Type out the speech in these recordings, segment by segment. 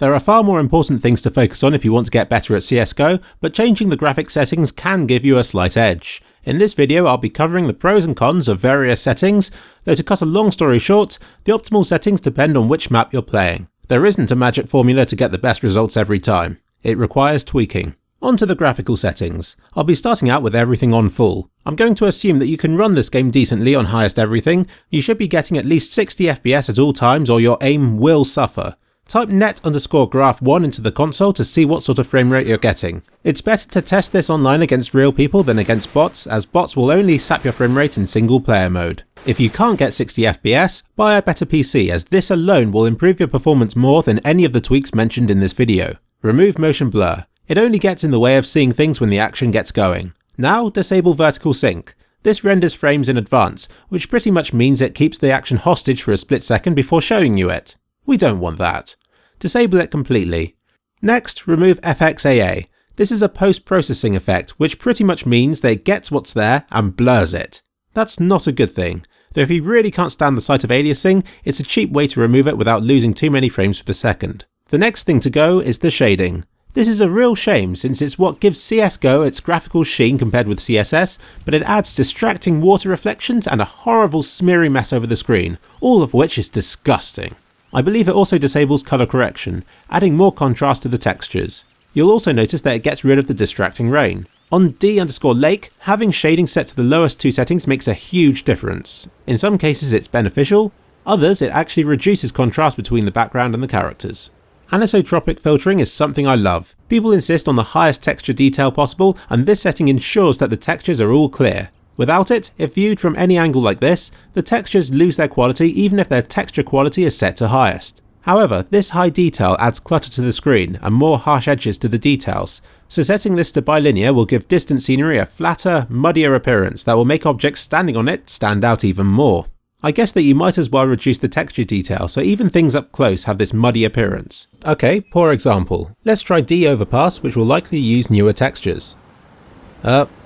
There are far more important things to focus on if you want to get better at CSGO, but changing the graphics settings can give you a slight edge. In this video I'll be covering the pros and cons of various settings, though to cut a long story short, the optimal settings depend on which map you're playing. There isn't a magic formula to get the best results every time. It requires tweaking. On to the graphical settings. I'll be starting out with everything on full. I'm going to assume that you can run this game decently on highest everything. You should be getting at least 60 FPS at all times or your aim will suffer. Type net_graph1 into the console to see what sort of frame rate you're getting. It's better to test this online against real people than against bots, as bots will only sap your frame rate in single player mode. If you can't get 60 FPS, buy a better PC, as this alone will improve your performance more than any of the tweaks mentioned in this video. Remove motion blur. It only gets in the way of seeing things when the action gets going. Now disable vertical sync. This renders frames in advance, which pretty much means it keeps the action hostage for a split second before showing you it. We don't want that. Disable it completely. Next, remove FXAA. This is a post-processing effect, which pretty much means that it gets what's there and blurs it. That's not a good thing, though if you really can't stand the sight of aliasing, it's a cheap way to remove it without losing too many frames per second. The next thing to go is the shading. This is a real shame since it's what gives CSGO its graphical sheen compared with CSS, but it adds distracting water reflections and a horrible smeary mess over the screen, all of which is disgusting. I believe it also disables colour correction, adding more contrast to the textures. You'll also notice that it gets rid of the distracting rain. On D_Lake, having shading set to the lowest two settings makes a huge difference. In some cases it's beneficial, others it actually reduces contrast between the background and the characters. Anisotropic filtering is something I love. People insist on the highest texture detail possible, and this setting ensures that the textures are all clear. Without it, if viewed from any angle like this, the textures lose their quality even if their texture quality is set to highest. However, this high detail adds clutter to the screen and more harsh edges to the details, so setting this to bilinear will give distant scenery a flatter, muddier appearance that will make objects standing on it stand out even more. I guess that you might as well reduce the texture detail so even things up close have this muddy appearance. Okay, poor example. Let's try D_Overpass, which will likely use newer textures.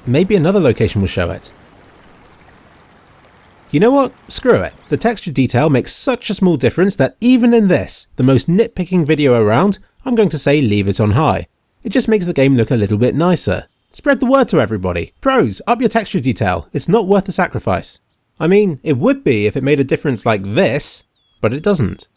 Maybe another location will show it. You know what? Screw it. The texture detail makes such a small difference that even in this, the most nitpicking video around, I'm going to say leave it on high. It just makes the game look a little bit nicer. Spread the word to everybody. Pros, up your texture detail. It's not worth the sacrifice. I mean, it would be if it made a difference like this, but it doesn't.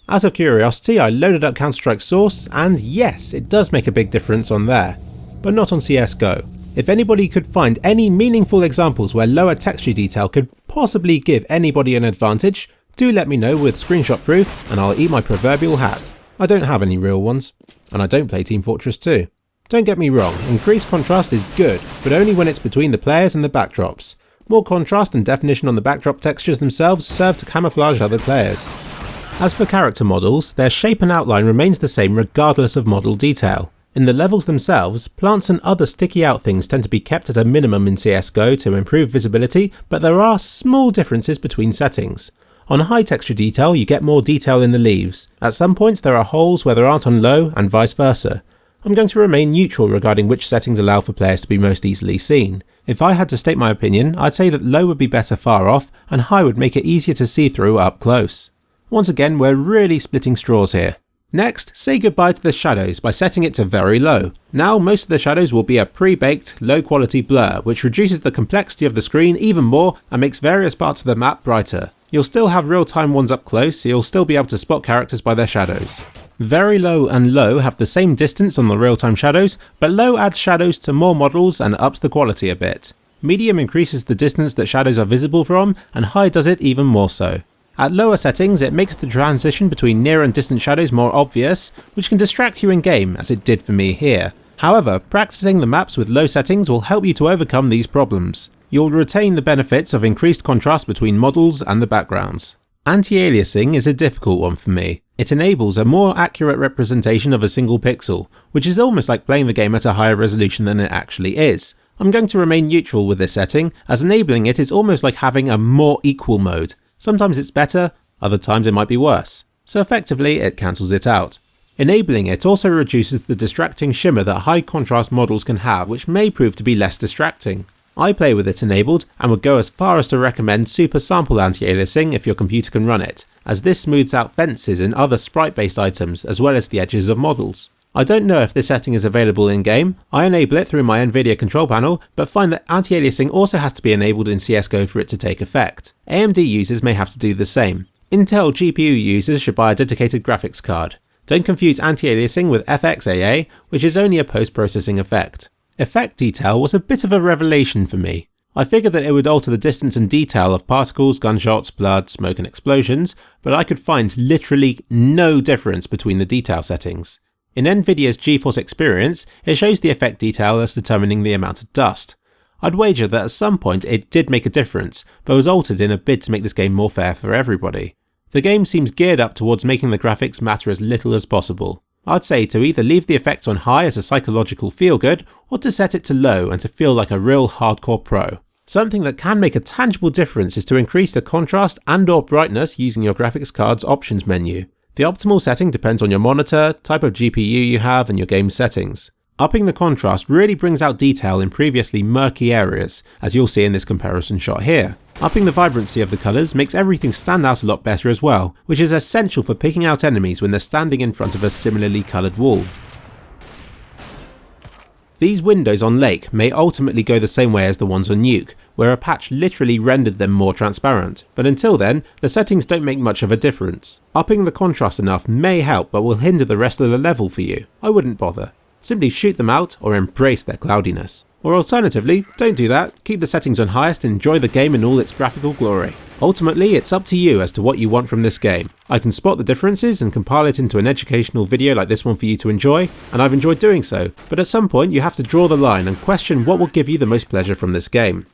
Out of curiosity, I loaded up Counter-Strike Source, and yes, it does make a big difference on there, but not on CSGO. If anybody could find any meaningful examples where lower texture detail could possibly give anybody an advantage, do let me know with screenshot proof and I'll eat my proverbial hat. I don't have any real ones, and I don't play Team Fortress 2. Don't get me wrong, increased contrast is good, but only when it's between the players and the backdrops. More contrast and definition on the backdrop textures themselves serve to camouflage other players. As for character models, their shape and outline remains the same regardless of model detail. In the levels themselves, plants and other sticky out things tend to be kept at a minimum in CSGO to improve visibility, but there are small differences between settings. On high texture detail you get more detail in the leaves. At some points there are holes where there aren't on low, and vice versa. I'm going to remain neutral regarding which settings allow for players to be most easily seen. If I had to state my opinion, I'd say that low would be better far off, and high would make it easier to see through up close. Once again, we're really splitting straws here. Next, say goodbye to the shadows by setting it to very low. Now most of the shadows will be a pre-baked, low quality blur, which reduces the complexity of the screen even more and makes various parts of the map brighter. You'll still have real-time ones up close, so you'll still be able to spot characters by their shadows. Very low and low have the same distance on the real-time shadows, but low adds shadows to more models and ups the quality a bit. Medium increases the distance that shadows are visible from, and high does it even more so. At lower settings, it makes the transition between near and distant shadows more obvious, which can distract you in game, as it did for me here. However, practicing the maps with low settings will help you to overcome these problems. You'll retain the benefits of increased contrast between models and the backgrounds. Anti-aliasing is a difficult one for me. It enables a more accurate representation of a single pixel, which is almost like playing the game at a higher resolution than it actually is. I'm going to remain neutral with this setting, as enabling it is almost like having a more equal mode. Sometimes it's better, other times it might be worse, so effectively it cancels it out. Enabling it also reduces the distracting shimmer that high contrast models can have, which may prove to be less distracting. I play with it enabled and would go as far as to recommend super sample anti-aliasing if your computer can run it, as this smooths out fences and other sprite-based items as well as the edges of models. I don't know if this setting is available in-game. I enable it through my NVIDIA control panel, but find that anti-aliasing also has to be enabled in CSGO for it to take effect. AMD users may have to do the same. Intel GPU users should buy a dedicated graphics card. Don't confuse anti-aliasing with FXAA, which is only a post-processing effect. Effect detail was a bit of a revelation for me. I figured that it would alter the distance and detail of particles, gunshots, blood, smoke and explosions, but I could find literally no difference between the detail settings. In NVIDIA's GeForce Experience, it shows the effect detail as determining the amount of dust. I'd wager that at some point it did make a difference, but was altered in a bid to make this game more fair for everybody. The game seems geared up towards making the graphics matter as little as possible. I'd say to either leave the effects on high as a psychological feel-good, or to set it to low and to feel like a real hardcore pro. Something that can make a tangible difference is to increase the contrast and/or brightness using your graphics card's options menu. The optimal setting depends on your monitor, type of GPU you have and your game's settings. Upping the contrast really brings out detail in previously murky areas, as you'll see in this comparison shot here. Upping the vibrancy of the colours makes everything stand out a lot better as well, which is essential for picking out enemies when they're standing in front of a similarly coloured wall. These windows on Lake may ultimately go the same way as the ones on Nuke, where a patch literally rendered them more transparent, but until then, the settings don't make much of a difference. Upping the contrast enough may help, but will hinder the rest of the level for you. I wouldn't bother. Simply shoot them out or embrace their cloudiness. Or alternatively, don't do that, keep the settings on highest and enjoy the game in all its graphical glory. Ultimately, it's up to you as to what you want from this game. I can spot the differences and compile it into an educational video like this one for you to enjoy, and I've enjoyed doing so, but at some point you have to draw the line and question what will give you the most pleasure from this game.